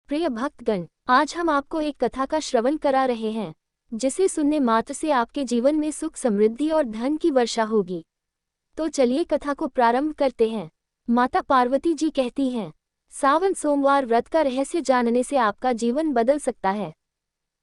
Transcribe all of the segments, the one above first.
प्रिय भक्तगण, आज हम आपको एक कथा का श्रवण करा रहे हैं, जिसे सुनने मात्र से आपके जीवन में सुख, समृद्धि और धन की वर्षा होगी। तो चलिए कथा को प्रारंभ करते हैं। माता पार्वती जी कहती हैं, सावन सोमवार व्रत का रहस्य जानने से आपका जीवन बदल सकता है।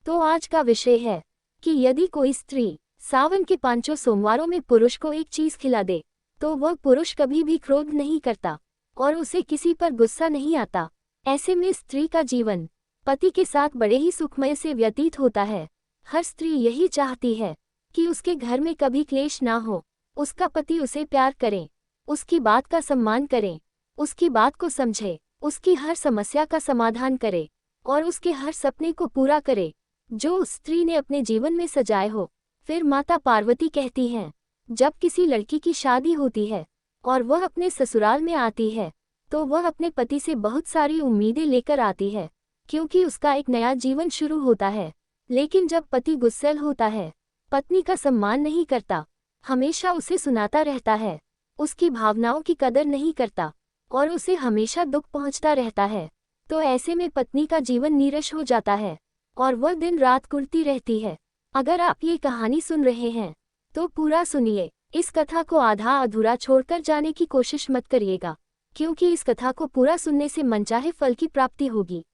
तो आज का विषय है कि यदि कोई स्त्री सावन के 5 सोमवारों में पुरुष को एक चीज खिला दे, तो वह पुरुष कभी भी क्रोध नहीं करता और उसे किसी पर गुस्सा नहीं आता। ऐसे में स्त्री का जीवन पति के साथ बड़े ही सुखमय से व्यतीत होता है। हर स्त्री यही चाहती है कि उसके घर में कभी क्लेश ना हो, उसका पति उसे प्यार करे, उसकी बात का सम्मान करे, उसकी बात को समझे, उसकी हर समस्या का समाधान करे और उसके हर सपने को पूरा करे जो उस स्त्री ने अपने जीवन में सजाए हो। फिर माता पार्वती कहती हैं, जब किसी लड़की की शादी होती है और वह अपने ससुराल में आती है, तो वह अपने पति से बहुत सारी उम्मीदें लेकर आती है, क्योंकि उसका एक नया जीवन शुरू होता है। लेकिन जब पति गुस्सैल होता है, पत्नी का सम्मान नहीं करता, हमेशा उसे सुनाता रहता है, उसकी भावनाओं की कदर नहीं करता और उसे हमेशा दुख पहुंचता रहता है, तो ऐसे में पत्नी का जीवन नीरस हो जाता है और वह दिन रात कुढ़ती रहती है। अगर आप ये कहानी सुन रहे हैं तो पूरा सुनिए। इस कथा को आधा अधूरा छोड़कर जाने की कोशिश मत करिएगा, क्योंकि इस कथा को पूरा सुनने से मनचाहे फल की प्राप्ति होगी।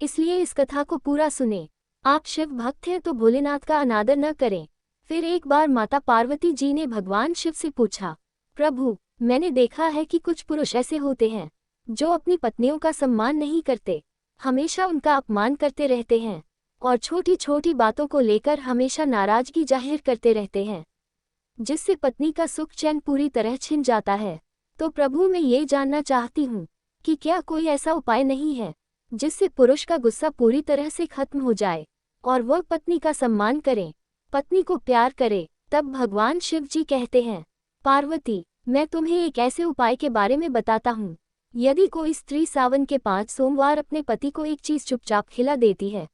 इसलिए इस कथा को पूरा सुने। आप शिव भक्त हैं तो भोलेनाथ का अनादर न करें। फिर एक बार माता पार्वती जी ने भगवान शिव से पूछा, प्रभु, मैंने देखा है कि कुछ पुरुष ऐसे होते हैं जो अपनी पत्नियों का सम्मान नहीं करते, हमेशा उनका अपमान करते रहते हैं और छोटी छोटी बातों को लेकर हमेशा नाराजगी जाहिर करते रहते हैं, जिससे पत्नी का सुख चैन पूरी तरह छिन जाता है। तो प्रभु, मैं ये जानना चाहती हूँ कि क्या कोई ऐसा उपाय नहीं है जिससे पुरुष का गुस्सा पूरी तरह से खत्म हो जाए और वह पत्नी का सम्मान करे, पत्नी को प्यार करे। तब भगवान शिव जी कहते हैं, पार्वती, मैं तुम्हें एक ऐसे उपाय के बारे में बताता हूँ। यदि कोई स्त्री सावन के 5 सोमवार अपने पति को एक चीज चुपचाप खिला देती है,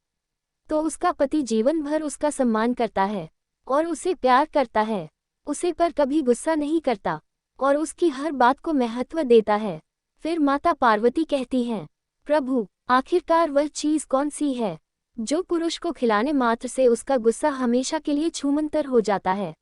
तो उसका पति जीवन भर उसका सम्मान करता है और उसे प्यार करता है, उसे पर कभी गुस्सा नहीं करता और उसकी हर बात को महत्व देता है। फिर माता पार्वती कहती हैं, प्रभु, आखिरकार वह चीज कौन सी है जो पुरुष को खिलाने मात्र से उसका गुस्सा हमेशा के लिए छूमंतर हो जाता है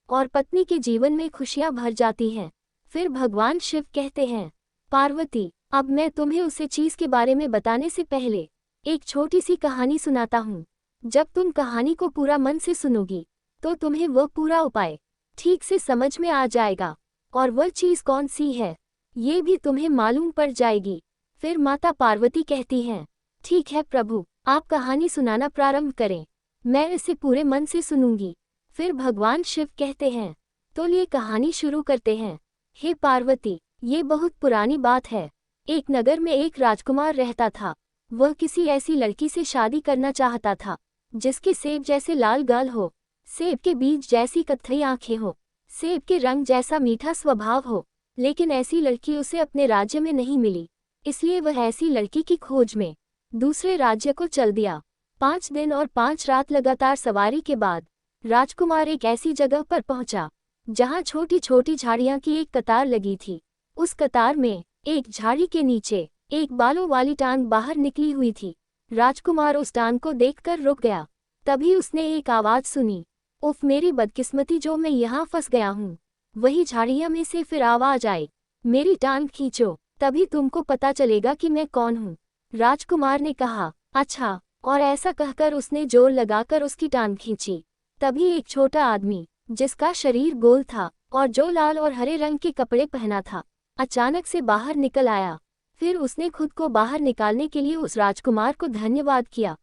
और पत्नी के जीवन में खुशियां भर जाती हैं। फिर भगवान शिव कहते हैं, पार्वती, अब मैं तुम्हें उसे चीज के बारे में बताने से पहले एक छोटी सी कहानी सुनाता हूँ। जब तुम कहानी को पूरा मन से सुनोगी तो तुम्हें वह पूरा उपाय ठीक से समझ में आ जाएगा और वह चीज कौन सी है ये भी तुम्हें मालूम पड़ जाएगी। फिर माता पार्वती कहती हैं, ठीक है प्रभु, आप कहानी सुनाना प्रारंभ करें, मैं इसे पूरे मन से सुनूंगी। फिर भगवान शिव कहते हैं, तो ये कहानी शुरू करते हैं। हे पार्वती, ये बहुत पुरानी बात है। एक नगर में एक राजकुमार रहता था। वह किसी ऐसी लड़की से शादी करना चाहता था जिसके सेब जैसे लाल गाल हो, सेब के बीज जैसी कत्थई आंखें हो, सेब के रंग जैसा मीठा स्वभाव हो। लेकिन ऐसी लड़की उसे अपने राज्य में नहीं मिली, इसलिए वह ऐसी लड़की की खोज में दूसरे राज्य को चल दिया। 5 दिन और 5 रात लगातार सवारी के बाद राजकुमार एक ऐसी जगह पर पहुंचा जहां छोटी छोटी झाड़ियां की एक कतार लगी थी। उस कतार में एक झाड़ी के नीचे एक बालों वाली टांग बाहर निकली हुई थी। राजकुमार उस टांग को देखकर रुक गया। तभी उसने एक आवाज सुनी, उफ, मेरी बदकिस्मती, जो मैं यहाँ फंस गया हूँ। वही झाड़ियां में से फिर आवाज आई, मेरी टांग खींचो, तभी तुमको पता चलेगा कि मैं कौन हूँ। राजकुमार ने कहा, अच्छा, और ऐसा कहकर उसने जोर लगाकर उसकी टांग खींची। तभी एक छोटा आदमी, जिसका शरीर गोल था और जो लाल और हरे रंग के कपड़े पहना था, अचानक से बाहर निकल आया। फिर उसने खुद को बाहर निकालने के लिए उस राजकुमार को धन्यवाद किया।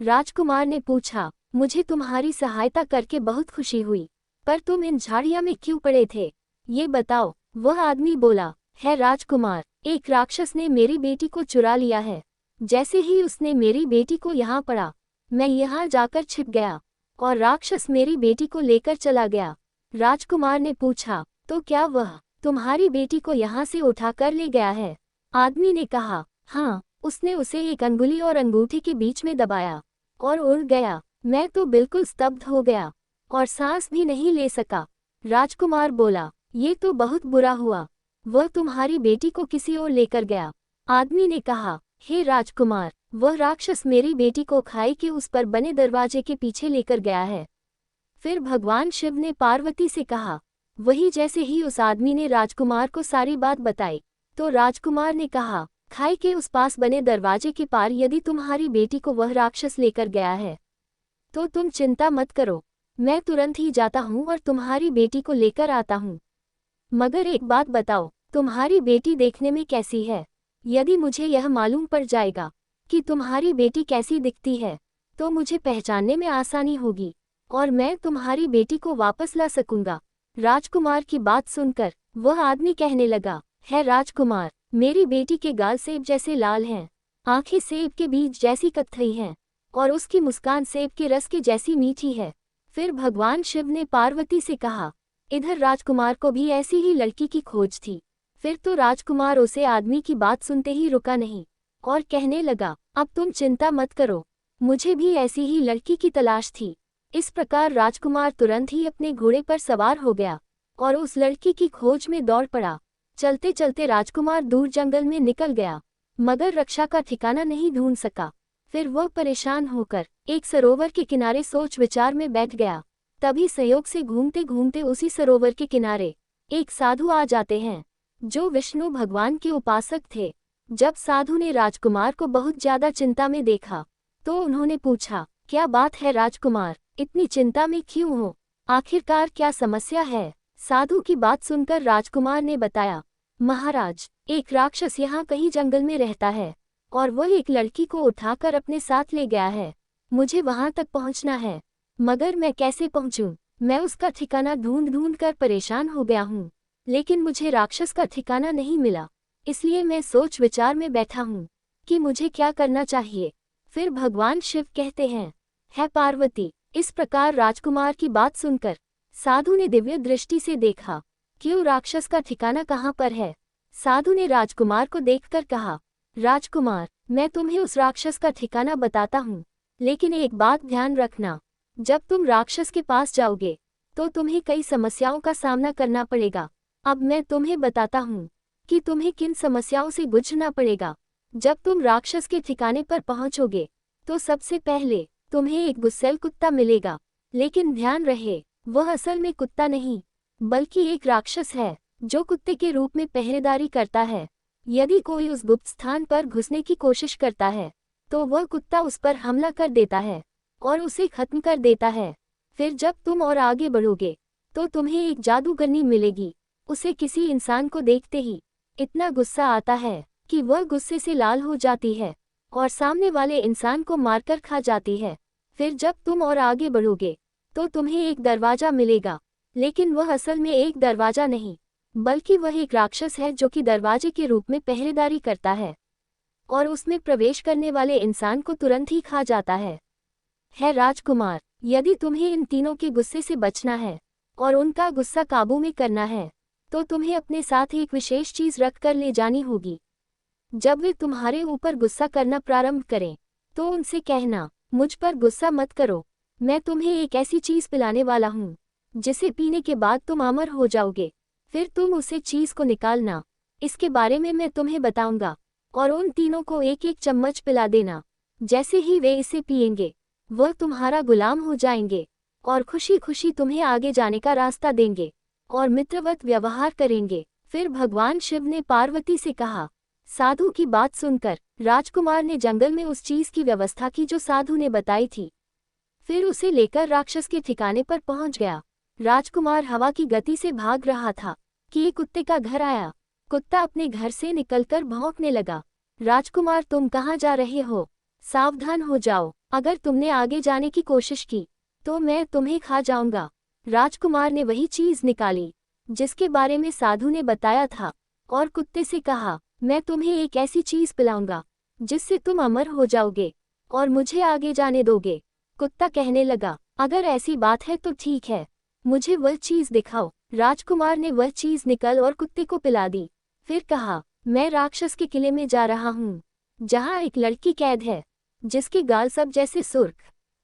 राजकुमार ने पूछा, मुझे तुम्हारी सहायता करके बहुत खुशी हुई, पर तुम इन झाड़ियों में क्यों पड़े थे, ये बताओ। वह आदमी बोला, है राजकुमार, एक राक्षस ने मेरी बेटी को चुरा लिया है। जैसे ही उसने मेरी बेटी को यहाँ पड़ा, मैं यहाँ जाकर छिप गया और राक्षस मेरी बेटी को लेकर चला गया। राजकुमार ने पूछा, तो क्या वह तुम्हारी बेटी को यहाँ से उठा कर ले गया है? आदमी ने कहा, हाँ, उसने उसे एक अंगुली और अंगूठी के बीच में दबाया और उड़ गया। मैं तो बिल्कुल स्तब्ध हो गया और सांस भी नहीं ले सका। राजकुमार बोला, ये तो बहुत बुरा हुआ, वह तुम्हारी बेटी को किसी और लेकर गया। आदमी ने कहा, हे राजकुमार, वह राक्षस मेरी बेटी को खाई के उस पर बने दरवाजे के पीछे लेकर गया है। फिर भगवान शिव ने पार्वती से कहा। वही जैसे ही उस आदमी ने राजकुमार को सारी बात बताई, तो राजकुमार ने कहा, खाई के उस पास बने दरवाजे के पार यदि तुम्हारी बेटी को वह राक्षस लेकर गया है तो तुम चिंता मत करो, मैं तुरंत ही जाता हूँ और तुम्हारी बेटी को लेकर आता हूँ। मगर एक बात बताओ, तुम्हारी बेटी देखने में कैसी है? यदि मुझे यह मालूम पड़ जाएगा कि तुम्हारी बेटी कैसी दिखती है तो मुझे पहचानने में आसानी होगी और मैं तुम्हारी बेटी को वापस ला सकूंगा। राजकुमार की बात सुनकर वह आदमी कहने लगा, है राजकुमार, मेरी बेटी के गाल सेब जैसे लाल हैं, आंखें सेब के बीज जैसी कत्थई हैं और उसकी मुस्कान सेब के रस के जैसी मीठी है। फिर भगवान शिव ने पार्वती से कहा, इधर राजकुमार को भी ऐसी ही लड़की की खोज थी। फिर तो राजकुमार उसे आदमी की बात सुनते ही रुका नहीं और कहने लगा, अब तुम चिंता मत करो, मुझे भी ऐसी ही लड़की की तलाश थी। इस प्रकार राजकुमार तुरंत ही अपने घोड़े पर सवार हो गया और उस लड़की की खोज में दौड़ पड़ा। चलते चलते राजकुमार दूर जंगल में निकल गया, मगर रक्षा का ठिकाना नहीं ढूंढ सका। फिर वह परेशान होकर एक सरोवर के किनारे सोच विचार में बैठ गया। तभी संयोग से घूमते घूमते उसी सरोवर के किनारे एक साधु आ जाते हैं, जो विष्णु भगवान के उपासक थे। जब साधु ने राजकुमार को बहुत ज्यादा चिंता में देखा तो उन्होंने पूछा, क्या बात है राजकुमार, इतनी चिंता में क्यों हो? आखिरकार क्या समस्या है? साधु की बात सुनकर राजकुमार ने बताया, महाराज, एक राक्षस यहाँ कहीं जंगल में रहता है और वह एक लड़की को उठाकर अपने साथ ले गया है। मुझे वहां तक पहुंचना है, मगर मैं कैसे पहुंचूं? मैं उसका ठिकाना ढूंढ ढूंढ कर परेशान हो गया हूँ, लेकिन मुझे राक्षस का ठिकाना नहीं मिला। इसलिए मैं सोच विचार में बैठा हूँ कि मुझे क्या करना चाहिए। फिर भगवान शिव कहते हैं, है पार्वती, इस प्रकार राजकुमार की बात सुनकर साधु ने दिव्य दृष्टि से देखा कि वो राक्षस का ठिकाना कहाँ पर है। साधु ने राजकुमार को देखकर कहा, राजकुमार, मैं तुम्हें उस राक्षस का ठिकाना बताता हूँ, लेकिन एक बात ध्यान रखना, जब तुम राक्षस के पास जाओगे तो तुम्हें कई समस्याओं का सामना करना पड़ेगा। अब मैं तुम्हें बताता हूँ कि तुम्हें किन समस्याओं से गुजरना पड़ेगा। जब तुम राक्षस के ठिकाने पर पहुँचोगे तो सबसे पहले तुम्हें एक गुस्सैल कुत्ता मिलेगा, लेकिन ध्यान रहे, वह असल में कुत्ता नहीं बल्कि एक राक्षस है जो कुत्ते के रूप में पहरेदारी करता है। यदि कोई उस गुप्त स्थान पर घुसने की कोशिश करता है तो वह कुत्ता उस पर हमला कर देता है और उसे खत्म कर देता है। फिर जब तुम और आगे बढ़ोगे तो तुम्हें एक जादूगरनी मिलेगी। उसे किसी इंसान को देखते ही इतना गुस्सा आता है कि वह गुस्से से लाल हो जाती है और सामने वाले इंसान को मारकर खा जाती है। फिर जब तुम और आगे बढ़ोगे तो तुम्हें एक दरवाजा मिलेगा, लेकिन वह असल में एक दरवाजा नहीं बल्कि वह एक राक्षस है जो कि दरवाजे के रूप में पहरेदारी करता है और उसमें प्रवेश करने वाले इंसान को तुरंत ही खा जाता है राजकुमार, यदि तुम्हें इन तीनों के गुस्से से बचना है और उनका गुस्सा काबू में करना है तो तुम्हें अपने साथ एक विशेष चीज रख कर ले जानी होगी। जब वे तुम्हारे ऊपर गुस्सा करना प्रारंभ करें तो उनसे कहना, मुझ पर गुस्सा मत करो, मैं तुम्हें एक ऐसी चीज पिलाने वाला हूँ जिसे पीने के बाद तुम अमर हो जाओगे। फिर तुम उसे चीज को निकालना, इसके बारे में मैं तुम्हें बताऊंगा और उन तीनों को एक एक चम्मच पिला देना। जैसे ही वे इसे पिएंगे वह तुम्हारा गुलाम हो जाएंगे और खुशी खुशी तुम्हें आगे जाने का रास्ता देंगे और मित्रवत व्यवहार करेंगे। फिर भगवान शिव ने पार्वती से कहा। साधु की बात सुनकर राजकुमार ने जंगल में उस चीज की व्यवस्था की जो साधु ने बताई थी। फिर उसे लेकर राक्षस के ठिकाने पर पहुंच गया। राजकुमार हवा की गति से भाग रहा था कि एक कुत्ते का घर आया। कुत्ता अपने घर से निकलकर भौंकने लगा। राजकुमार, तुम कहाँ जा रहे हो? सावधान हो जाओ, अगर तुमने आगे जाने की कोशिश की तो मैं तुम्हें खा जाऊंगा। राजकुमार ने वही चीज निकाली जिसके बारे में साधु ने बताया था और कुत्ते से कहा, मैं तुम्हें एक ऐसी चीज पिलाऊंगा जिससे तुम अमर हो जाओगे और मुझे आगे जाने दोगे। कुत्ता कहने लगा, अगर ऐसी बात है तो ठीक है, मुझे वह चीज दिखाओ। राजकुमार ने वह चीज निकल और कुत्ते को पिला दी। फिर कहा, मैं राक्षस के किले में जा रहा हूँ जहाँ एक लड़की कैद है जिसके गाल सब जैसे सुर्ख,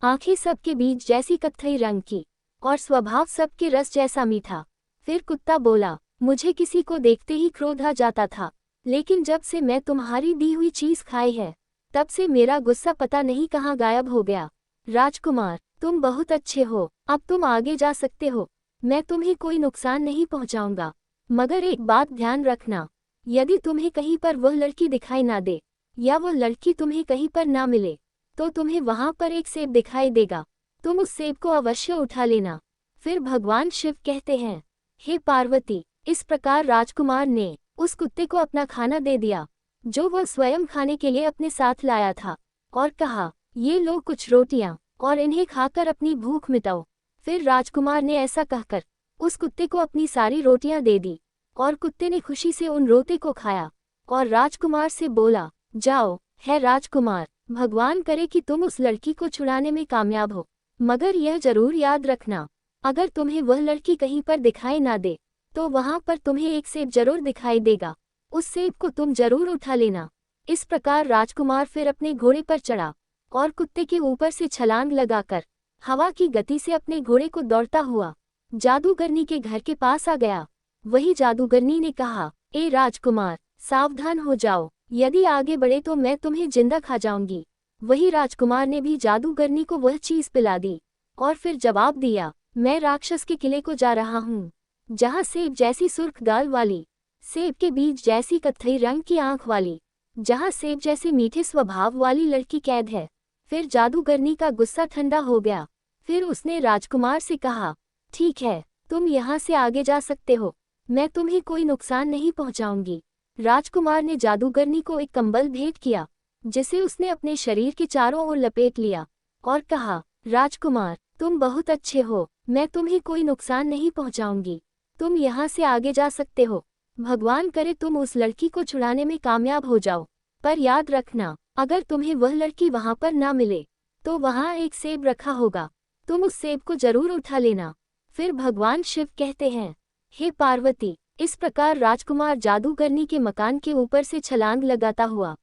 आंखें सबके बीच जैसी कत्थई रंग की और स्वभाव सबके रस जैसा मीठा। फिर कुत्ता बोला, मुझे किसी को देखते ही क्रोध आ जाता था, लेकिन जब से मैं तुम्हारी दी हुई चीज खाई है, तब से मेरा गुस्सा पता नहीं कहाँ गायब हो गया। राजकुमार, तुम बहुत अच्छे हो, अब तुम आगे जा सकते हो। मैं तुम्हें कोई नुकसान नहीं पहुंचाऊंगा, मगर एक बात ध्यान रखना, यदि तुम्हें कहीं पर वह लड़की दिखाई ना दे, या वह लड़की तुम्हें कहीं पर ना मिले, तो तुम्हें वहां पर एक सेब दिखाई देगा। तुम उस सेब को अवश्य उठा लेना। फिर भगवान शिव कहते हैं, हे पार्वती, इस प्रकार राजकुमार ने उस कुत्ते को अपना खाना दे दिया, जो वह स्वयं खाने के लिए अपने साथ लाया था, और कहा, ये लो कुछ रोटियां, और इन्हें खाकर अपनी भूख मिटाओ। फिर राजकुमार ने ऐसा कहकर उस कुत्ते को अपनी सारी रोटियां दे दी, और कुत्ते ने खुशी से उन रोटी को खाया, और राजकुमार से बोला, जाओ, है राजकुमार, भगवान करे कि तुम उस लड़की को छुड़ाने में कामयाब हो, मगर यह जरूर याद रखना, अगर तुम्हें वह लड़की कहीं पर दिखाई ना दे, तो वहां पर तुम्हें एक सेब जरूर दिखाई देगा, उस सेब को तुम जरूर उठा लेना। इस प्रकार राजकुमार फिर अपने घोड़े पर चढ़ा, और कुत्ते के ऊपर से छलांग लगाकर हवा की गति से अपने घोड़े को दौड़ता हुआ जादूगरनी के घर के पास आ गया। वही जादूगरनी ने कहा, ए राजकुमार, सावधान हो जाओ, यदि आगे बढ़े तो मैं तुम्हें जिंदा खा जाऊंगी। वही राजकुमार ने भी जादूगरनी को वह चीज पिला दी, और फिर जवाब दिया, मैं राक्षस के किले को जा रहा हूँ, जहाँ सेब जैसी सुर्ख गाल वाली, सेब के बीज जैसी कत्थई रंग की आंख वाली, जहाँ सेब जैसे मीठे स्वभाव वाली लड़की कैद है। फिर जादूगरनी का गुस्सा ठंडा हो गया। फिर उसने राजकुमार से कहा, ठीक है, तुम यहाँ से आगे जा सकते हो, मैं तुम्हें कोई नुकसान नहीं पहुँचाऊंगी। राजकुमार ने जादूगरनी को एक कंबल भेंट किया, जिसे उसने अपने शरीर के चारों ओर लपेट लिया, और कहा, राजकुमार, तुम बहुत अच्छे हो, मैं तुम्हें कोई नुकसान नहीं पहुँचाऊंगी, तुम यहाँ से आगे जा सकते हो। भगवान करे तुम उस लड़की को छुड़ाने में कामयाब हो जाओ, पर याद रखना, अगर तुम्हें वह लड़की वहां पर ना मिले, तो वहां एक सेब रखा होगा, तुम उस सेब को जरूर उठा लेना। फिर भगवान शिव कहते हैं, हे पार्वती, इस प्रकार राजकुमार जादूगरनी के मकान के ऊपर से छलांग लगाता हुआ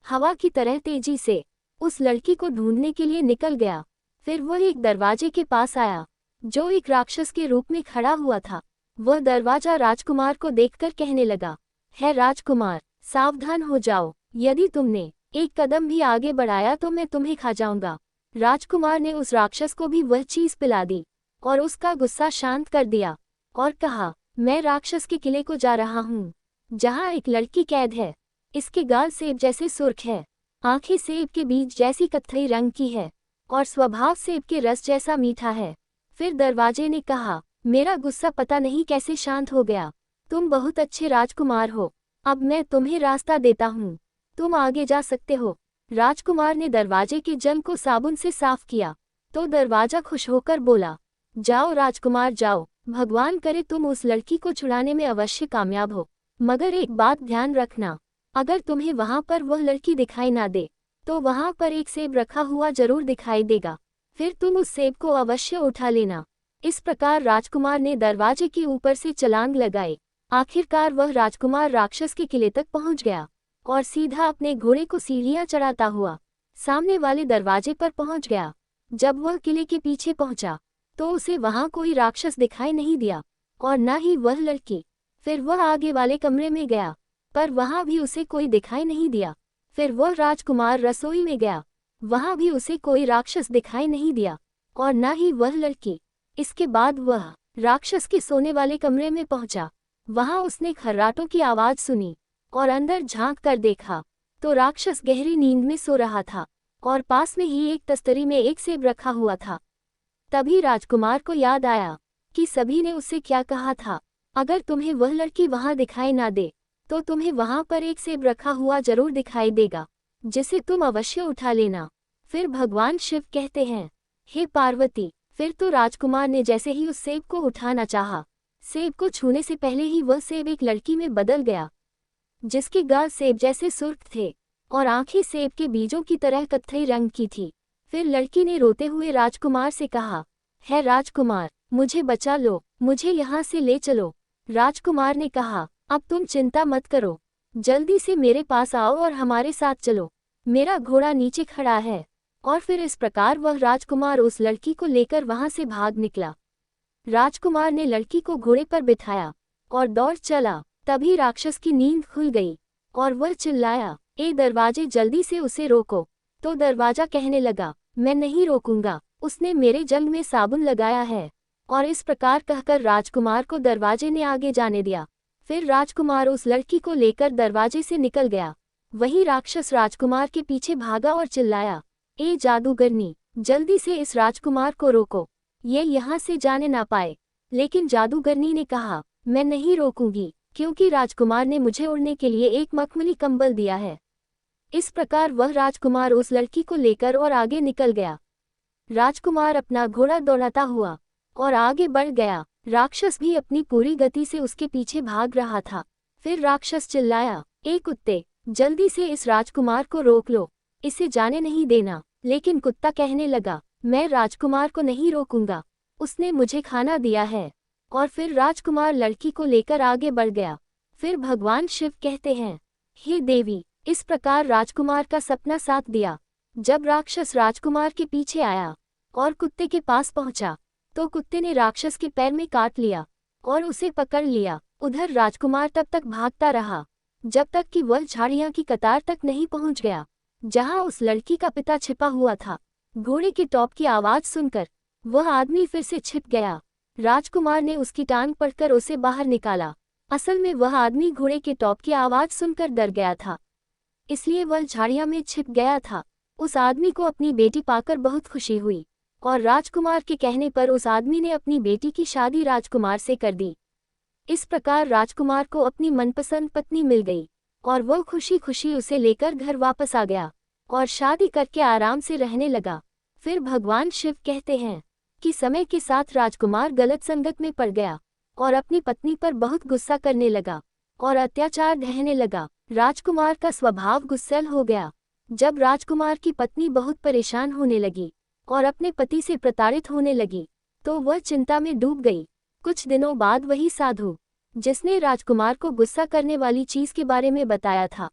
हवा की तरह तेजी से उस लड़की को ढूंढने के लिए निकल गया। फिर वह एक दरवाजे के पास आया, जो एक राक्षस के रूप में खड़ा हुआ था। वह दरवाजा राजकुमार को देखकर कहने लगा, है राजकुमार, सावधान हो जाओ, यदि तुमने एक कदम भी आगे बढ़ाया तो मैं तुम्हें खा जाऊंगा। राजकुमार ने उस राक्षस को भी वह चीज पिला दी, और उसका गुस्सा शांत कर दिया, और कहा, मैं राक्षस के किले को जा रहा हूँ, जहाँ एक लड़की कैद है। इसके गाल सेब जैसे सुर्ख है, आंखें सेब के बीज जैसी कत्थई रंग की है, और स्वभाव सेब के रस जैसा मीठा है। फिर दरवाजे ने कहा, मेरा गुस्सा पता नहीं कैसे शांत हो गया, तुम बहुत अच्छे राजकुमार हो, अब मैं तुम्हें रास्ता देता हूँ, तुम आगे जा सकते हो। राजकुमार ने दरवाजे के जंग को साबुन से साफ किया, तो दरवाजा खुश होकर बोला, जाओ राजकुमार जाओ, भगवान करे तुम उस लड़की को छुड़ाने में अवश्य कामयाब हो, मगर एक बात ध्यान रखना, अगर तुम्हें वहां पर वह लड़की दिखाई ना दे, तो वहां पर एक सेब रखा हुआ जरूर दिखाई देगा, फिर तुम उस सेब को अवश्य उठा लेना। इस प्रकार राजकुमार ने दरवाजे के ऊपर से छलांग लगाई। आखिरकार वह राजकुमार राक्षस के किले तक पहुंच गया, और सीधा अपने घोड़े को सीढ़ियां चढ़ाता हुआ सामने वाले दरवाजे पर पहुंच गया। जब वह किले के पीछे पहुंचा, तो उसे वहां कोई राक्षस दिखाई नहीं दिया, और न ही वह लड़की। फिर वह आगे वाले कमरे में गया, पर वहां भी उसे कोई दिखाई नहीं दिया। फिर वह राजकुमार रसोई में गया, वहां भी उसे कोई राक्षस दिखाई नहीं दिया, और न ही वह लड़की। इसके बाद वह राक्षस के सोने वाले कमरे में पहुंचा। वहां उसने खर्राटों की आवाज सुनी, और अंदर झांक कर देखा, तो राक्षस गहरी नींद में सो रहा था, और पास में ही एक तस्तरी में एक सेब रखा हुआ था। तभी राजकुमार को याद आया कि सभी ने उससे क्या कहा था, अगर तुम्हें वह लड़की वहां दिखाई ना दे, तो तुम्हें वहां पर एक सेब रखा हुआ जरूर दिखाई देगा, जिसे तुम अवश्य उठा लेना। फिर भगवान शिव कहते हैं, हे पार्वती, फिर तो राजकुमार ने जैसे ही उस सेब को उठाना चाहा, सेब को छूने से पहले ही वह सेब एक लड़की में बदल गया, जिसके गाल सेब जैसे सुर्ख थे, और आंखें सेब के बीजों की तरह कत्थई रंग की थी। फिर लड़की ने रोते हुए राजकुमार से कहा, है राजकुमार, मुझे बचा लो, मुझे यहाँ से ले चलो। राजकुमार ने कहा, अब तुम चिंता मत करो, जल्दी से मेरे पास आओ और हमारे साथ चलो, मेरा घोड़ा नीचे खड़ा है। और फिर इस प्रकार वह राजकुमार उस लड़की को लेकर वहां से भाग निकला। राजकुमार ने लड़की को घोड़े पर बिठाया और दौड़ चला। तभी राक्षस की नींद खुल गई। और वह चिल्लाया, ए दरवाजे जल्दी से उसे रोको। तो दरवाजा कहने लगा, मैं नहीं रोकूंगा, उसने मेरे जंग में साबुन लगाया है। और इस प्रकार कहकर राजकुमार को दरवाजे ने आगे जाने दिया। फिर राजकुमार उस लड़की को लेकर दरवाजे से निकल गया। वही राक्षस राजकुमार के पीछे भागा और चिल्लाया, ए जादूगरनी, जल्दी से इस राजकुमार को रोको, ये यहाँ से जाने ना पाए। लेकिन जादूगरनी ने कहा, मैं नहीं रोकूंगी, क्योंकि राजकुमार ने मुझे उड़ने के लिए एक मखमली कंबल दिया है। इस प्रकार वह राजकुमार उस लड़की को लेकर और आगे निकल गया। राजकुमार अपना घोड़ा दौड़ाता हुआ और आगे बढ़ गया। राक्षस भी अपनी पूरी गति से उसके पीछे भाग रहा था। फिर राक्षस चिल्लाया, ए कुत्ते, जल्दी से इस राजकुमार को रोक लो, इसे जाने नहीं देना। लेकिन कुत्ता कहने लगा, मैं राजकुमार को नहीं रोकूंगा, उसने मुझे खाना दिया है। और फिर राजकुमार लड़की को लेकर आगे बढ़ गया। फिर भगवान शिव कहते हैं, हे देवी, इस प्रकार राजकुमार का सपना साथ दिया। जब राक्षस राजकुमार के पीछे आया और कुत्ते के पास पहुंचा, तो कुत्ते ने राक्षस के पैर में काट लिया और उसे पकड़ लिया। उधर राजकुमार तब तक भागता रहा जब तक कि वह झाड़ियां की कतार तक नहीं पहुंच गया, जहां उस लड़की का पिता छिपा हुआ था। घोड़े के टॉप की आवाज सुनकर वह आदमी फिर से छिप गया। राजकुमार ने उसकी टांग पकड़कर उसे बाहर निकाला। असल में वह आदमी घोड़े के टॉप की आवाज सुनकर डर गया था, इसलिए वह झाड़ियां में छिप गया था। उस आदमी को अपनी बेटी पाकर बहुत खुशी हुई और राजकुमार के कहने पर उस आदमी ने अपनी बेटी की शादी राजकुमार से कर दी। इस प्रकार राजकुमार को अपनी मनपसंद पत्नी मिल गई और वह खुशी खुशी उसे लेकर घर वापस आ गया और शादी करके आराम से रहने लगा। फिर भगवान शिव कहते हैं कि समय के साथ राजकुमार गलत संगत में पड़ गया और अपनी पत्नी पर बहुत गुस्सा करने लगा और अत्याचार ढहने लगा। राजकुमार का स्वभाव गुस्सैल हो गया। जब राजकुमार की पत्नी बहुत परेशान होने लगी और अपने पति से प्रताड़ित होने लगी, तो वह चिंता में डूब गई। कुछ दिनों बाद वही साधु जिसने राजकुमार को गुस्सा करने वाली चीज के बारे में बताया था,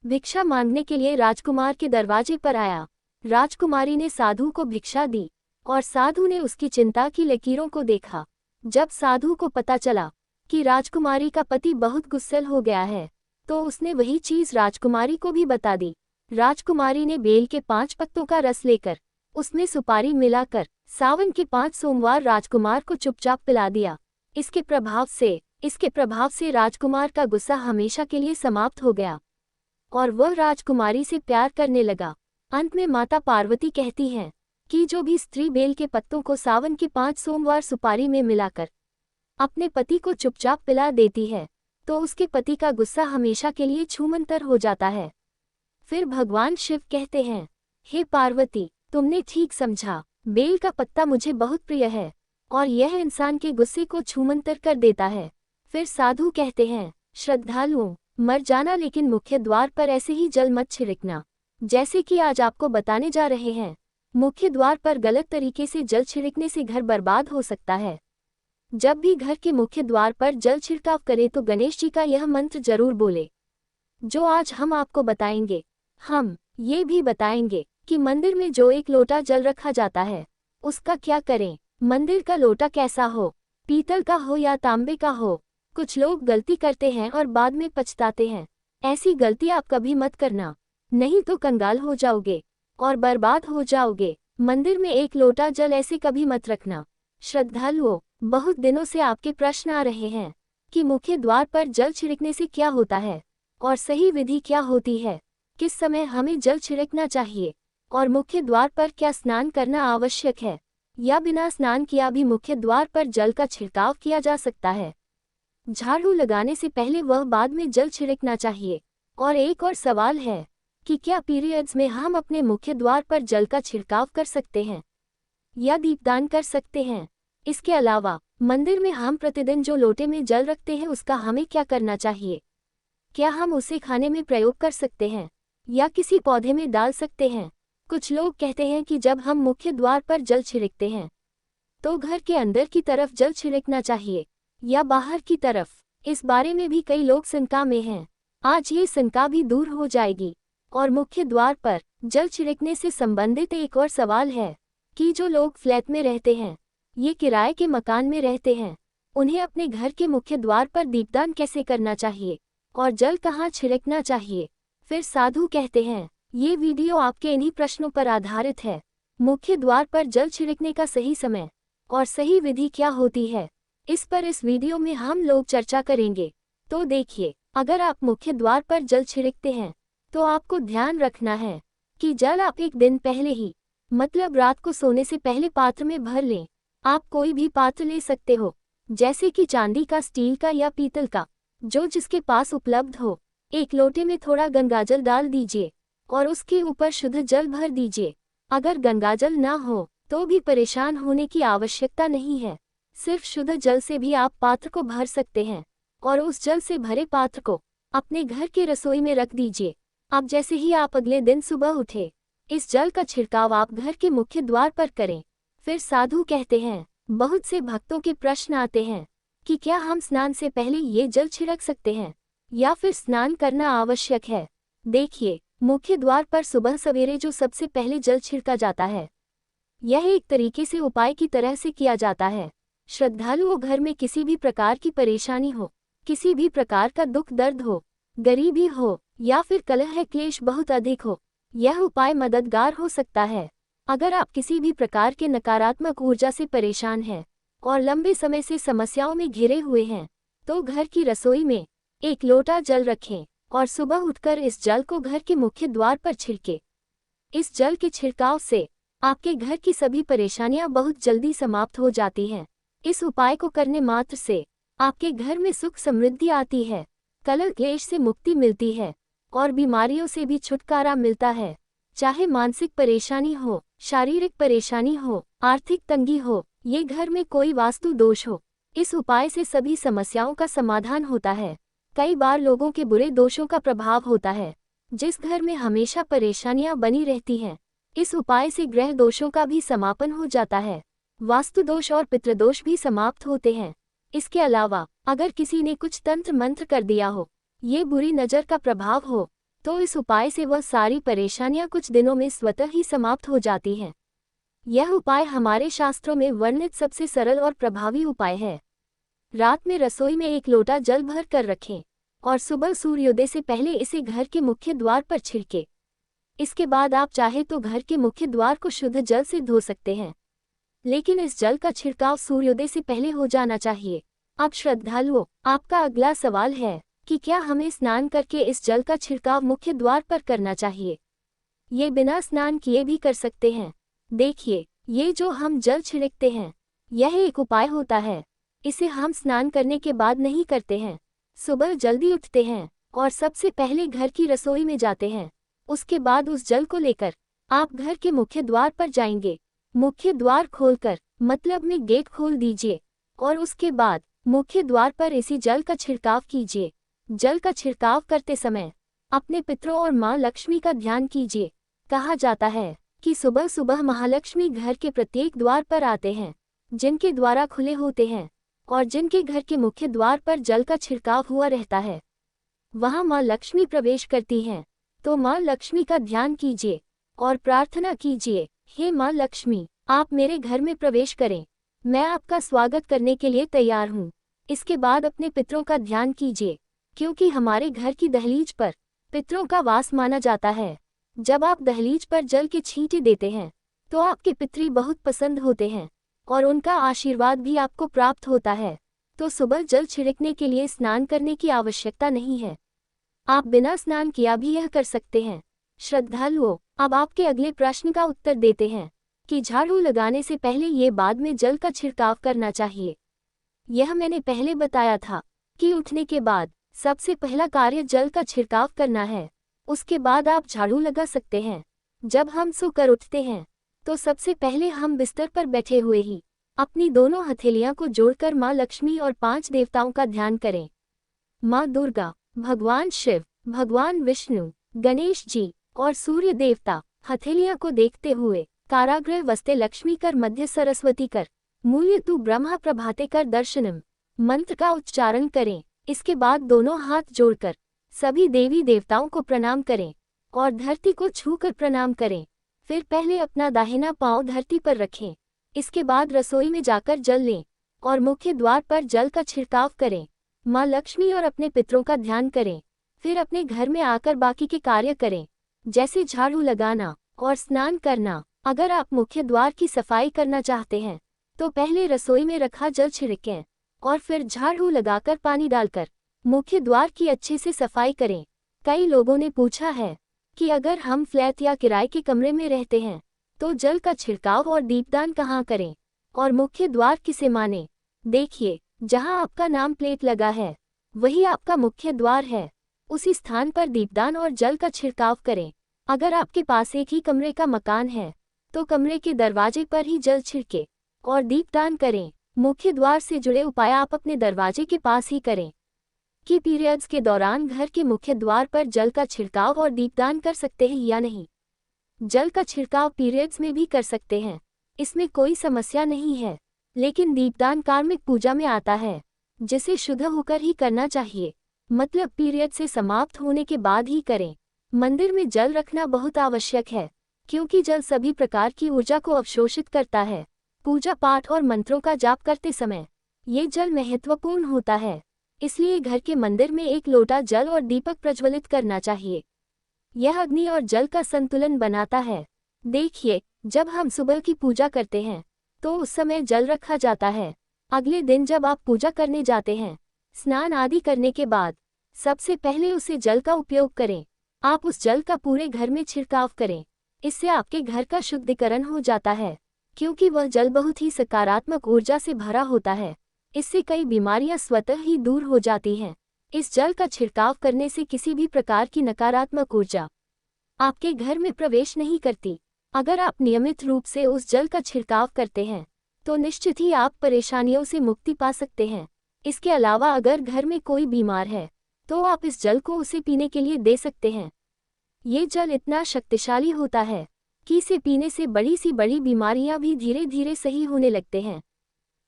भिक्षा मांगने के लिए राजकुमार के दरवाजे पर आया। राजकुमारी ने साधु को भिक्षा दी और साधु ने उसकी चिंता की लकीरों को देखा। जब साधु को पता चला कि राजकुमारी का पति बहुत गुस्सैल हो गया है, तो उसने वही चीज राजकुमारी को भी बता दी। राजकुमारी ने बेल के 5 पत्तों का रस लेकर उसमें सुपारी मिलाकर सावन के 5 सोमवार राजकुमार को चुपचाप पिला दिया। इसके प्रभाव से राजकुमार का गुस्सा हमेशा के लिए समाप्त हो गया और वह राजकुमारी से प्यार करने लगा। अंत में माता पार्वती कहती हैं कि जो भी स्त्री बेल के पत्तों को सावन के 5 सोमवार सुपारी में मिलाकर अपने पति को चुपचाप पिला देती है, तो उसके पति का गुस्सा हमेशा के लिए छूमंतर हो जाता है। फिर भगवान शिव कहते हैं, हे पार्वती, तुमने ठीक समझा, बेल का पत्ता मुझे बहुत प्रिय है और यह इंसान के गुस्से को छूमंतर कर देता है। फिर साधु कहते हैं, श्रद्धालुओं, मर जाना, लेकिन मुख्य द्वार पर ऐसे ही जल मत छिड़कना। जैसे कि आज आपको बताने जा रहे हैं, मुख्य द्वार पर गलत तरीके से जल छिड़कने से घर बर्बाद हो सकता है। जब भी घर के मुख्य द्वार पर जल छिड़काव करें तो गणेश जी का यह मंत्र जरूर बोले, जो आज हम आपको बताएंगे। हम ये भी बताएंगे कि मंदिर में जो एक लोटा जल रखा जाता है, उसका क्या करें। मंदिर का लोटा कैसा हो, पीतल का हो या तांबे का हो। कुछ लोग गलती करते हैं और बाद में पछताते हैं। ऐसी गलती आप कभी मत करना, नहीं तो कंगाल हो जाओगे और बर्बाद हो जाओगे। मंदिर में एक लोटा जल ऐसे कभी मत रखना। श्रद्धालुओं, बहुत दिनों से आपके प्रश्न आ रहे हैं कि मुख्य द्वार पर जल छिड़कने से क्या होता है और सही विधि क्या होती है, किस समय हमें जल छिड़कना चाहिए और मुख्य द्वार पर क्या स्नान करना आवश्यक है या बिना स्नान किया भी मुख्य द्वार पर जल का छिड़काव किया जा सकता है। झाड़ू लगाने से पहले वह बाद में जल छिड़कना चाहिए। और एक और सवाल है कि क्या पीरियड्स में हम अपने मुख्य द्वार पर जल का छिड़काव कर सकते हैं या दीपदान कर सकते हैं। इसके अलावा मंदिर में हम प्रतिदिन जो लोटे में जल रखते हैं उसका हमें क्या करना चाहिए। क्या हम उसे खाने में प्रयोग कर सकते हैं या किसी पौधे में डाल सकते हैं। कुछ लोग कहते हैं कि जब हम मुख्य द्वार पर जल छिड़कते हैं तो घर के अंदर की तरफ जल छिड़कना चाहिए या बाहर की तरफ। इस बारे में भी कई लोग शंका में हैं। आज ये शंका भी दूर हो जाएगी। और मुख्य द्वार पर जल छिड़कने से संबंधित एक और सवाल है कि जो लोग फ्लैट में रहते हैं, ये किराए के मकान में रहते हैं, उन्हें अपने घर के मुख्य द्वार पर दीपदान कैसे करना चाहिए। और जल कहाँ छिड़कना चाहिए। फिर साधु कहते हैं, ये वीडियो आपके इन्हीं प्रश्नों पर आधारित है। मुख्य द्वार पर जल छिड़कने का सही समय और सही विधि क्या होती है, इस पर इस वीडियो में हम लोग चर्चा करेंगे। तो देखिए, अगर आप मुख्य द्वार पर जल छिड़कते हैं तो आपको ध्यान रखना है कि जल आप एक दिन पहले ही, मतलब रात को सोने से पहले पात्र में भर लें। आप कोई भी पात्र ले सकते हो, जैसे कि चांदी का, स्टील का या पीतल का, जो जिसके पास उपलब्ध हो। एक लोटे में थोड़ा गंगाजल डाल दीजिए और उसके ऊपर शुद्ध जल भर दीजिए। अगर गंगाजल ना हो तो भी परेशान होने की आवश्यकता नहीं है, सिर्फ शुद्ध जल से भी आप पात्र को भर सकते हैं और उस जल से भरे पात्र को अपने घर के रसोई में रख दीजिए। अब जैसे ही आप अगले दिन सुबह उठे, इस जल का छिड़काव आप घर के मुख्य द्वार पर करें। फिर साधु कहते हैं, बहुत से भक्तों के प्रश्न आते हैं कि क्या हम स्नान से पहले ये जल छिड़क सकते हैं या फिर स्नान करना आवश्यक है। देखिए, मुख्य द्वार पर सुबह सवेरे जो सबसे पहले जल छिड़का जाता है, यह एक तरीके से उपाय की तरह से किया जाता है। श्रद्धालुओं घर में किसी भी प्रकार की परेशानी हो, किसी भी प्रकार का दुख दर्द हो, गरीबी हो या फिर कलह क्लेश बहुत अधिक हो, यह उपाय मददगार हो सकता है। अगर आप किसी भी प्रकार के नकारात्मक ऊर्जा से परेशान हैं और लंबे समय से समस्याओं में घिरे हुए हैं, तो घर की रसोई में एक लोटा जल रखें और सुबह उठकर इस जल को घर के मुख्य द्वार पर छिड़के। इस जल के छिड़काव से आपके घर की सभी परेशानियां बहुत जल्दी समाप्त हो जाती हैं। इस उपाय को करने मात्र से आपके घर में सुख समृद्धि आती है, कलह क्लेश से मुक्ति मिलती है और बीमारियों से भी छुटकारा मिलता है। चाहे मानसिक परेशानी हो, शारीरिक परेशानी हो, आर्थिक तंगी हो, ये घर में कोई वास्तु दोष हो, इस उपाय से सभी समस्याओं का समाधान होता है। कई बार लोगों के बुरे दोषों का प्रभाव होता है, जिस घर में हमेशा परेशानियां बनी रहती हैं। इस उपाय से ग्रह दोषों का भी समापन हो जाता है, वास्तु दोष और पितृदोष भी समाप्त होते हैं। इसके अलावा अगर किसी ने कुछ तंत्र मंत्र कर दिया हो, ये बुरी नज़र का प्रभाव हो, तो इस उपाय से वह सारी परेशानियां कुछ दिनों में स्वतः ही समाप्त हो जाती हैं। यह उपाय हमारे शास्त्रों में वर्णित सबसे सरल और प्रभावी उपाय है। रात में रसोई में एक लोटा जल भर कर रखें और सुबह सूर्योदय से पहले इसे घर के मुख्य द्वार पर छिड़के। इसके बाद आप चाहे तो घर के मुख्य द्वार को शुद्ध जल से धो सकते हैं, लेकिन इस जल का छिड़काव सूर्योदय से पहले हो जाना चाहिए। अब श्रद्धालुओं, आपका अगला सवाल है कि क्या हमें स्नान करके इस जल का छिड़काव मुख्य द्वार पर करना चाहिए? ये बिना स्नान किए भी कर सकते हैं। देखिए, ये जो हम जल छिड़कते हैं, यह एक उपाय होता है। इसे हम स्नान करने के बाद नहीं करते हैं। सुबह जल्दी उठते हैं और सबसे पहले घर की रसोई में जाते हैं। उसके बाद उस जल को लेकर आप घर के मुख्य द्वार पर जाएंगे। मुख्य द्वार खोलकर, मतलब में गेट खोल दीजिए और उसके बाद मुख्य द्वार पर इसी जल का छिड़काव कीजिए। जल का छिड़काव करते समय अपने पितरों और माँ लक्ष्मी का ध्यान कीजिए। कहा जाता है कि सुबह सुबह महालक्ष्मी घर के प्रत्येक द्वार पर आते हैं, जिनके द्वारा खुले होते हैं और जिनके घर के मुख्य द्वार पर जल का छिड़काव हुआ रहता है, वहां माँ लक्ष्मी प्रवेश करती हैं। तो माँ लक्ष्मी का ध्यान कीजिए और प्रार्थना कीजिए, हे माँ लक्ष्मी, आप मेरे घर में प्रवेश करें, मैं आपका स्वागत करने के लिए तैयार हूँ। इसके बाद अपने पितरों का ध्यान कीजिए, क्योंकि हमारे घर की दहलीज पर पितरों का वास माना जाता है। जब आप दहलीज पर जल के छींटे देते हैं तो आपके पितरी बहुत पसंद होते हैं और उनका आशीर्वाद भी आपको प्राप्त होता है। तो सुबह जल छिड़कने के लिए स्नान करने की आवश्यकता नहीं है, आप बिना स्नान किया भी यह कर सकते हैं। श्रद्धालुओं, अब आपके अगले प्रश्न का उत्तर देते हैं कि झाड़ू लगाने से पहले ये बाद में जल का छिड़काव करना चाहिए। यह मैंने पहले बताया था कि उठने के बाद सबसे पहला कार्य जल का छिड़काव करना है, उसके बाद आप झाड़ू लगा सकते हैं। जब हम सोकर उठते हैं तो सबसे पहले हम बिस्तर पर बैठे हुए ही अपनी दोनों हथेलियां को जोड़कर माँ लक्ष्मी और 5 देवताओं का ध्यान करें। माँ दुर्गा, भगवान शिव, भगवान विष्णु, गणेश जी और सूर्य देवता। हथेलियां को देखते हुए कारागृह वस्ते लक्ष्मी कर, मध्य सरस्वती कर, मूल्य तू ब्रह्मा प्रभाते कर दर्शनम मंत्र का उच्चारण करें। इसके बाद दोनों हाथ जोड़कर सभी देवी देवताओं को प्रणाम करें और धरती को छूकर प्रणाम करें। फिर पहले अपना दाहिना पांव धरती पर रखें। इसके बाद रसोई में जाकर जल लें और मुख्य द्वार पर जल का छिड़काव करें। माँ लक्ष्मी और अपने पितरों का ध्यान करें। फिर अपने घर में आकर बाकी के कार्य करें, जैसे झाड़ू लगाना और स्नान करना। अगर आप मुख्य द्वार की सफाई करना चाहते हैं तो पहले रसोई में रखा जल छिड़कें और फिर झाड़ू लगाकर पानी डालकर मुख्य द्वार की अच्छे से सफाई करें। कई लोगों ने पूछा है कि अगर हम फ्लैट या किराए के कमरे में रहते हैं तो जल का छिड़काव और दीपदान कहाँ करें और मुख्य द्वार किसे माने। देखिए, जहाँ आपका नाम प्लेट लगा है वही आपका मुख्य द्वार है। उसी स्थान पर दीपदान और जल का छिड़काव करें। अगर आपके पास एक ही कमरे का मकान है तो कमरे के दरवाजे पर ही जल छिड़के और दीपदान करें। मुख्य द्वार से जुड़े उपाय आप अपने दरवाजे के पास ही करें। कि पीरियड्स के दौरान घर के मुख्य द्वार पर जल का छिड़काव और दीपदान कर सकते हैं या नहीं। जल का छिड़काव पीरियड्स में भी कर सकते हैं, इसमें कोई समस्या नहीं है, लेकिन दीपदान कार्मिक पूजा में आता है, जिसे शुद्ध होकर ही करना चाहिए, मतलब पीरियड से समाप्त होने के बाद ही करें। मंदिर में जल रखना बहुत आवश्यक है, क्योंकि जल सभी प्रकार की ऊर्जा को अवशोषित करता है। पूजा पाठ और मंत्रों का जाप करते समय ये जल महत्वपूर्ण होता है, इसलिए घर के मंदिर में एक लोटा जल और दीपक प्रज्वलित करना चाहिए। यह अग्नि और जल का संतुलन बनाता है। देखिए, जब हम सुबह की पूजा करते हैं तो उस समय जल रखा जाता है। अगले दिन जब आप पूजा करने जाते हैं, स्नान आदि करने के बाद सबसे पहले उसे जल का उपयोग करें। आप उस जल का पूरे घर में छिड़काव करें। इससे आपके घर का शुद्धिकरण हो जाता है, क्योंकि वह जल बहुत ही सकारात्मक ऊर्जा से भरा होता है। इससे कई बीमारियां स्वतः ही दूर हो जाती हैं। इस जल का छिड़काव करने से किसी भी प्रकार की नकारात्मक ऊर्जा आपके घर में प्रवेश नहीं करती। अगर आप नियमित रूप से उस जल का छिड़काव करते हैं तो निश्चित ही आप परेशानियों से मुक्ति पा सकते हैं। इसके अलावा अगर घर में कोई बीमार है तो आप इस जल को उसे पीने के लिए दे सकते हैं। ये जल इतना शक्तिशाली होता है कि इसे पीने से बड़ी सी बड़ी बीमारियां भी धीरे धीरे सही होने लगते हैं।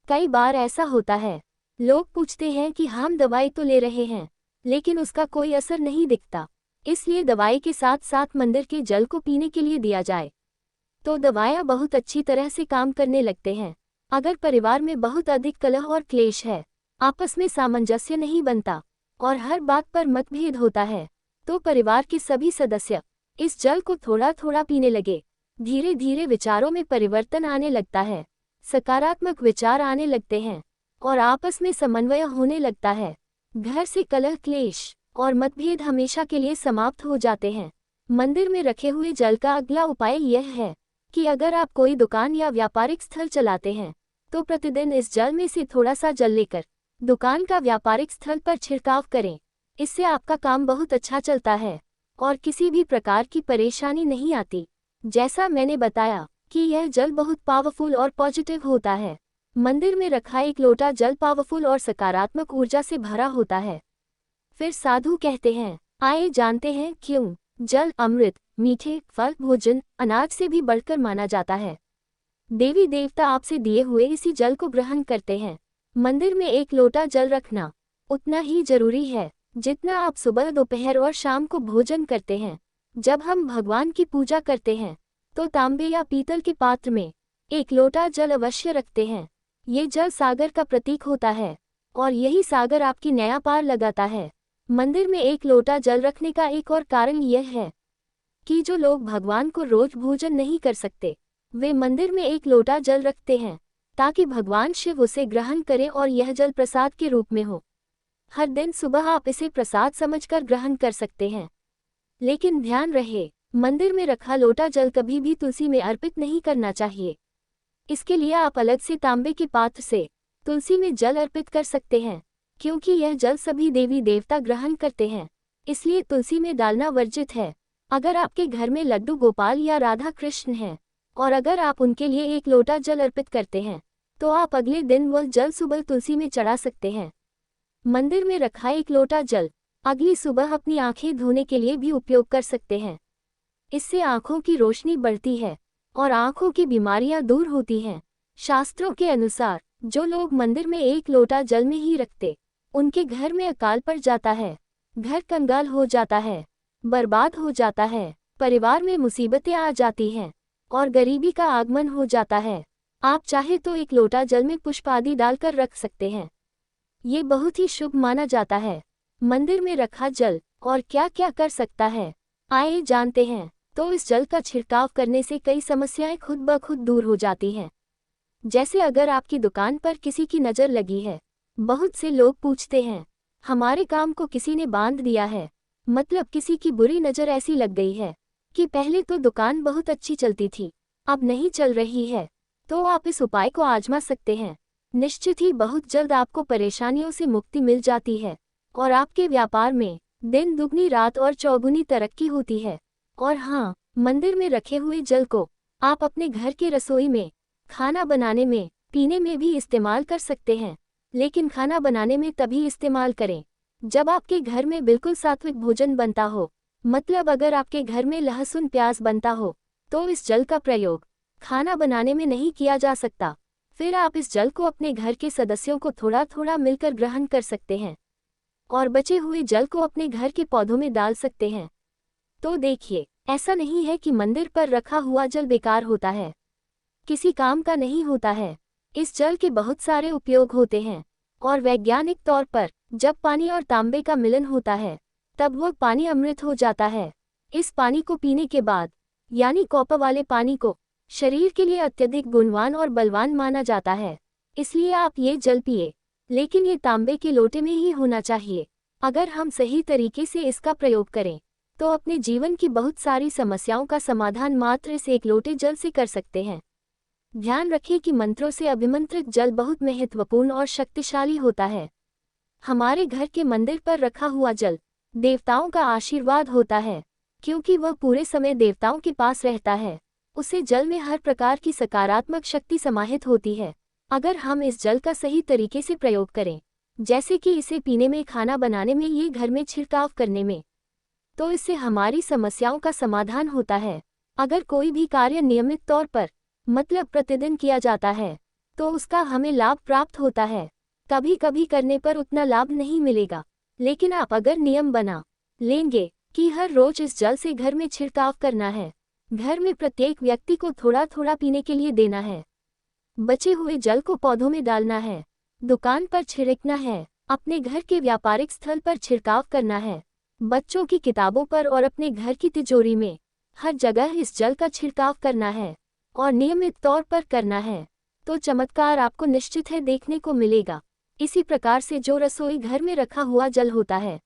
कई बार ऐसा होता है, लोग पूछते हैं कि हम दवाई तो ले रहे हैं लेकिन उसका कोई असर नहीं दिखता, इसलिए दवाई के साथ साथ मंदिर के जल को पीने के लिए दिया जाए तो दवाइयाँ बहुत अच्छी तरह से काम करने लगते हैं। अगर परिवार में बहुत अधिक कलह और क्लेश है, आपस में सामंजस्य नहीं बनता और हर बात पर मतभेद होता है, तो परिवार के सभी सदस्य इस जल को थोड़ा थोड़ा पीने लगे। धीरे धीरे विचारों में परिवर्तन आने लगता है, सकारात्मक विचार आने लगते हैं और आपस में समन्वय होने लगता है। घर से कलह, क्लेश और मतभेद हमेशा के लिए समाप्त हो जाते हैं। मंदिर में रखे हुए जल का अगला उपाय यह है कि अगर आप कोई दुकान या व्यापारिक स्थल चलाते हैं तो प्रतिदिन इस जल में से थोड़ा सा जल लेकर दुकान का व्यापारिक स्थल पर छिड़काव करें। इससे आपका काम बहुत अच्छा चलता है और किसी भी प्रकार की परेशानी नहीं आती। जैसा मैंने बताया कि यह जल बहुत पावरफुल और पॉजिटिव होता है। मंदिर में रखा एक लोटा जल पावरफुल और सकारात्मक ऊर्जा से भरा होता है। फिर साधु कहते हैं, आइए जानते हैं क्यों जल अमृत, मीठे फल, भोजन, अनाज से भी बढ़कर माना जाता है। देवी देवता आपसे दिए हुए इसी जल को ग्रहण करते हैं। मंदिर में एक लोटा जल रखना उतना ही जरूरी है जितना आप सुबह, दोपहर और शाम को भोजन करते हैं। जब हम भगवान की पूजा करते हैं तो तांबे या पीतल के पात्र में एक लोटा जल अवश्य रखते हैं। ये जल सागर का प्रतीक होता है और यही सागर आपकी नया पार लगाता है। मंदिर में एक लोटा जल रखने का एक और कारण यह है कि जो लोग भगवान को रोज भोजन नहीं कर सकते, वे मंदिर में एक लोटा जल रखते हैं ताकि भगवान शिव उसे ग्रहण करें और यह जल प्रसाद के रूप में हो। हर दिन सुबह आप इसे प्रसाद समझकर ग्रहण कर सकते हैं, लेकिन ध्यान रहे, मंदिर में रखा लोटा जल कभी भी तुलसी में अर्पित नहीं करना चाहिए। इसके लिए आप अलग से तांबे के पात्र से तुलसी में जल अर्पित कर सकते हैं, क्योंकि यह जल सभी देवी देवता ग्रहण करते हैं, इसलिए तुलसी में डालना वर्जित है। अगर आपके घर में लड्डू गोपाल या राधा कृष्ण हैं और अगर आप उनके लिए एक लोटा जल अर्पित करते हैं तो आप अगले दिन वह जल सुबह तुलसी में चढ़ा सकते हैं। मंदिर में रखा एक लोटा जल अगली सुबह अपनी आंखें धोने के लिए भी उपयोग कर सकते हैं। इससे आंखों की रोशनी बढ़ती है और आंखों की बीमारियां दूर होती हैं। शास्त्रों के अनुसार जो लोग मंदिर में एक लोटा जल में ही रखते, उनके घर में अकाल पड़ जाता है, घर कंगाल हो जाता है, बर्बाद हो जाता है, परिवार में मुसीबतें आ जाती हैं और गरीबी का आगमन हो जाता है। आप चाहे तो एक लोटा जल में पुष्प आदि डालकर रख सकते हैं। ये बहुत ही शुभ माना जाता है। मंदिर में रखा जल और क्या क्या कर सकता है, आइए जानते हैं। तो इस जल का छिड़काव करने से कई समस्याएं खुद ब खुद दूर हो जाती हैं। जैसे अगर आपकी दुकान पर किसी की नज़र लगी है, बहुत से लोग पूछते हैं हमारे काम को किसी ने बांध दिया है, मतलब किसी की बुरी नज़र ऐसी लग गई है कि पहले तो दुकान बहुत अच्छी चलती थी, अब नहीं चल रही है। तो आप इस उपाय को आजमा सकते हैं। निश्चित ही बहुत जल्द आपको परेशानियों से मुक्ति मिल जाती है और आपके व्यापार में दिन दुगनी रात और चौगुनी तरक्की होती है। और हाँ, मंदिर में रखे हुए जल को आप अपने घर के रसोई में, खाना बनाने में, पीने में भी इस्तेमाल कर सकते हैं। लेकिन खाना बनाने में तभी इस्तेमाल करें जब आपके घर में बिल्कुल सात्विक भोजन बनता हो, मतलब अगर आपके घर में लहसुन प्याज बनता हो तो इस जल का प्रयोग खाना बनाने में नहीं किया जा सकता। फिर आप इस जल को अपने घर के सदस्यों को थोड़ा थोड़ा मिलकर ग्रहण कर सकते हैं और बचे हुए जल को अपने घर के पौधों में डाल सकते हैं। तो देखिए, ऐसा नहीं है कि मंदिर पर रखा हुआ जल बेकार होता है, किसी काम का नहीं होता है। इस जल के बहुत सारे उपयोग होते हैं और वैज्ञानिक तौर पर जब पानी और तांबे का मिलन होता है तब वह पानी अमृत हो जाता है। इस पानी को पीने के बाद, यानी कॉपर वाले पानी को, शरीर के लिए अत्यधिक गुणवान और बलवान माना जाता है। इसलिए आप ये जल पिए, लेकिन ये तांबे के लोटे में ही होना चाहिए। अगर हम सही तरीके से इसका प्रयोग करें तो अपने जीवन की बहुत सारी समस्याओं का समाधान मात्र इस एक लोटे जल से कर सकते हैं। ध्यान रखें कि मंत्रों से अभिमंत्रित जल बहुत महत्वपूर्ण और शक्तिशाली होता है। हमारे घर के मंदिर पर रखा हुआ जल देवताओं का आशीर्वाद होता है, क्योंकि वह पूरे समय देवताओं के पास रहता है। उसे जल में हर प्रकार की सकारात्मक शक्ति समाहित होती है। अगर हम इस जल का सही तरीके से प्रयोग करें, जैसे कि इसे पीने में, खाना बनाने में, ये घर में छिड़काव करने में, तो इससे हमारी समस्याओं का समाधान होता है। अगर कोई भी कार्य नियमित तौर पर, मतलब प्रतिदिन किया जाता है, तो उसका हमें लाभ प्राप्त होता है। कभी कभी करने पर उतना लाभ नहीं मिलेगा, लेकिन आप अगर नियम बना लेंगे कि हर रोज इस जल से घर में छिड़काव करना है, घर में प्रत्येक व्यक्ति को थोड़ा थोड़ा पीने के लिए देना है, बचे हुए जल को पौधों में डालना है, दुकान पर छिड़कना है, अपने घर के व्यापारिक स्थल पर छिड़काव करना है, बच्चों की किताबों पर और अपने घर की तिजोरी में, हर जगह इस जल का छिड़काव करना है और नियमित तौर पर करना है, तो चमत्कार आपको निश्चित है देखने को मिलेगा। इसी प्रकार से जो रसोई घर में रखा हुआ जल होता है,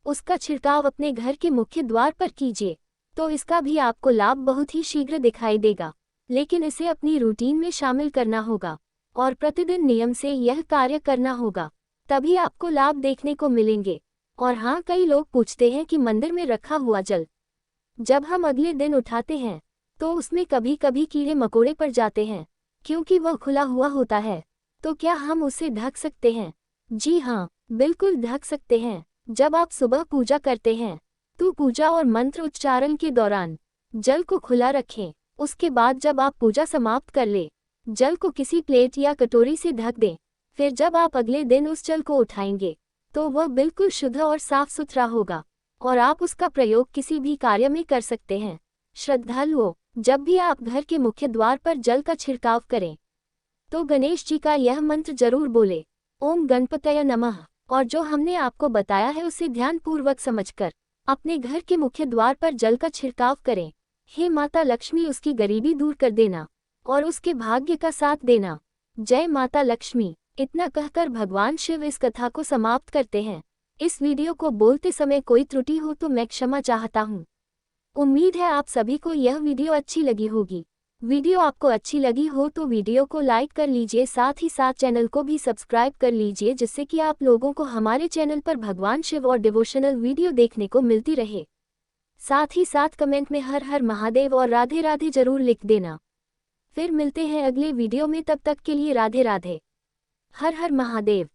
उसका छिड़काव अपने घर के मुख्य द्वार पर कीजिए, तो इसका भी आपको लाभ बहुत ही शीघ्र दिखाई देगा। लेकिन इसे अपनी रूटीन में शामिल करना होगा और प्रतिदिन नियम से यह कार्य करना होगा, तभी आपको लाभ देखने को मिलेंगे। और हाँ, कई लोग पूछते हैं कि मंदिर में रखा हुआ जल जब हम अगले दिन उठाते हैं तो उसमें कभी कभी कीड़े मकोड़े पड़ जाते हैं, क्योंकि वह खुला हुआ होता है। तो क्या हम उसे ढक सकते हैं? जी हाँ, बिल्कुल ढक सकते हैं। जब आप सुबह पूजा करते हैं तो पूजा और मंत्र उच्चारण के दौरान जल को खुला रखें। उसके बाद जब आप पूजा समाप्त कर ले, जल को किसी प्लेट या कटोरी से ढक दें। फिर जब आप अगले दिन उस जल को उठाएंगे तो वह बिल्कुल शुद्ध और साफ सुथरा होगा और आप उसका प्रयोग किसी भी कार्य में कर सकते हैं। श्रद्धालुओं, जब भी आप घर के मुख्य द्वार पर जल का छिड़काव करें तो गणेश जी का यह मंत्र जरूर बोले, ओम गणपतये नमः। और जो हमने आपको बताया है उसे ध्यानपूर्वक समझकर अपने घर के मुख्य द्वार पर जल का छिड़काव करें। हे माता लक्ष्मी, उसकी गरीबी दूर कर देना और उसके भाग्य का साथ देना। जय माता लक्ष्मी। इतना कहकर भगवान शिव इस कथा को समाप्त करते हैं। इस वीडियो को बोलते समय कोई त्रुटि हो तो मैं क्षमा चाहता हूँ। उम्मीद है आप सभी को यह वीडियो अच्छी लगी होगी। वीडियो आपको अच्छी लगी हो तो वीडियो को लाइक कर लीजिए, साथ ही साथ चैनल को भी सब्सक्राइब कर लीजिए, जिससे कि आप लोगों को हमारे चैनल पर भगवान शिव और डिवोशनल वीडियो देखने को मिलती रहे। साथ ही साथ कमेंट में हर हर महादेव और राधे राधे जरूर लिख देना। फिर मिलते हैं अगले वीडियो में, तब तक के लिए राधे राधे, हर हर महादेव।